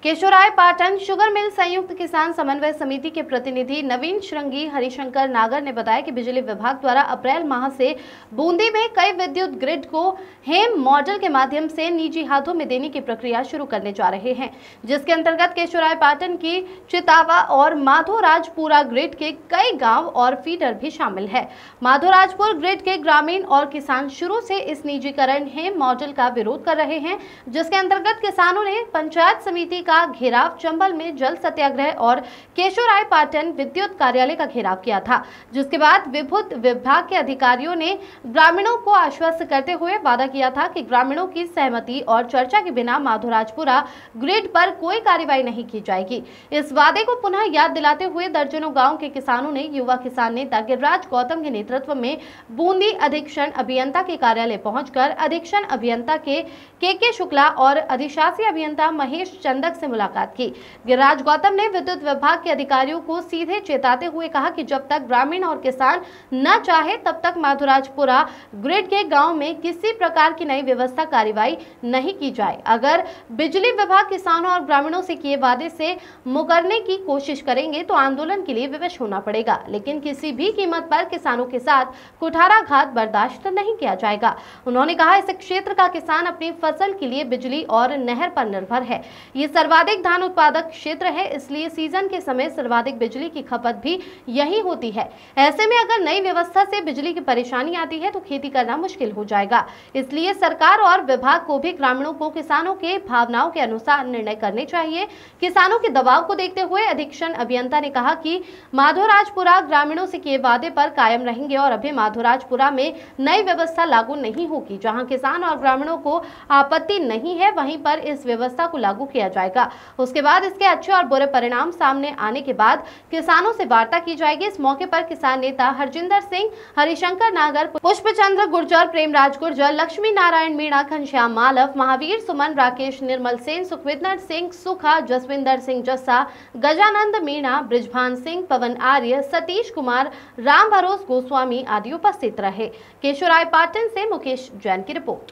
Keshorai Patan sugar mill संयुक्त किसान समन्वय समिति के प्रतिनिधि नवीन श्रृंगी हरिशंकर नागर ने बताया कि बिजली विभाग द्वारा अप्रैल माह से बूंदी में कई विद्युत ग्रिड को हेम मॉडल के माध्यम से निजी हाथों में देने की प्रक्रिया शुरू करने जा रहे हैं, जिसके अंतर्गत केशोराय पाटन की चितावा और माधोराजपुरा ग्रिड के कई गांव और फीडर भी शामिल है। माधोराजपुर ग्रिड के ग्रामीण और किसान शुरू से इस निजीकरण हेम मॉडल का विरोध कर रहे हैं, जिसके अंतर्गत किसानों ने पंचायत समिति का घेराव, चंबल में जल सत्याग्रह और केशोराय पाटन विद्युत कार्यालय का घेराव किया था, जिसके बाद विद्युत विभाग के अधिकारियों ने ग्रामीणों को आश्वस्त करते हुए वादा किया था कि ग्रामीणों की सहमति और चर्चा के बिना माधोराजपुरा ग्रिड पर कोई कार्रवाई नहीं की जाएगी। इस वादे को पुनः याद दिलाते हुए दर्जनों गांव के किसानों ने युवा किसान नेता गिरिराज गौतम के नेतृत्व में बूंदी अधीक्षण अभियंता के कार्यालय पहुंचकर अधीक्षण अभियंता के शुक्ला और अधिशासी अभियंता महेश चंदक से मुलाकात की। गिरिराज गौतम ने विद्युत विभाग के अधिकारियों को सीधे चेताते हुए कहा कि जब तक ग्रामीण और किसान न चाहे तब तक माधोराजपुरा ग्रिड के गांव में किसी प्रकार की नई व्यवस्था कार्रवाई नहीं की जाए। अगर बिजली विभाग किसानों और ग्रामीणों से किए वादे से मुकरने की कोशिश करेंगे तो आंदोलन के लिए विवश होना पड़ेगा, लेकिन किसी भी कीमत पर किसानों के साथ कुठाराघात बर्दाश्त नहीं किया जाएगा। उन्होंने कहा, इस क्षेत्र का किसान अपनी फसल के लिए बिजली और नहर पर निर्भर है। ये सर्वाधिक धान उत्पादक क्षेत्र है, इसलिए सीजन के समय सर्वाधिक बिजली की खपत भी यही होती है। ऐसे में अगर नई व्यवस्था से बिजली की परेशानी आती है तो खेती करना मुश्किल हो जाएगा। इसलिए सरकार और विभाग को भी ग्रामीणों को किसानों के भावनाओं के अनुसार निर्णय करने चाहिए। किसानों के दबाव को देखते हुए अधीक्षण अभियंता ने कहा कि माधोराजपुरा ग्रामीणों से किए वादे पर कायम रहेंगे और अभी माधोराजपुरा में नई व्यवस्था लागू नहीं होगी। जहां किसान और ग्रामीणों को आपत्ति नहीं है, वहीं पर इस व्यवस्था को लागू किया जाएगा। उसके बाद इसके अच्छे और बुरे परिणाम सामने आने के बाद किसानों से वार्ता की जाएगी। इस मौके पर किसान नेता हरजिंदर सिंह, हरिशंकर नागर, पुष्पचंद्र गुर्जर, प्रेमराज गुर्जर, लक्ष्मी नारायण मीणा, घनश्याम मालव, महावीर सुमन, राकेश निर्मल सेन, सुखविंदर सिंह सुखा, जसविंदर सिंह जस्सा, गजानंद मीणा, ब्रिजभान सिंह, पवन आर्य, सतीश कुमार, राम भरोस गोस्वामी आदि उपस्थित रहे। केशोराय पाटन से मुकेश जैन की रिपोर्ट।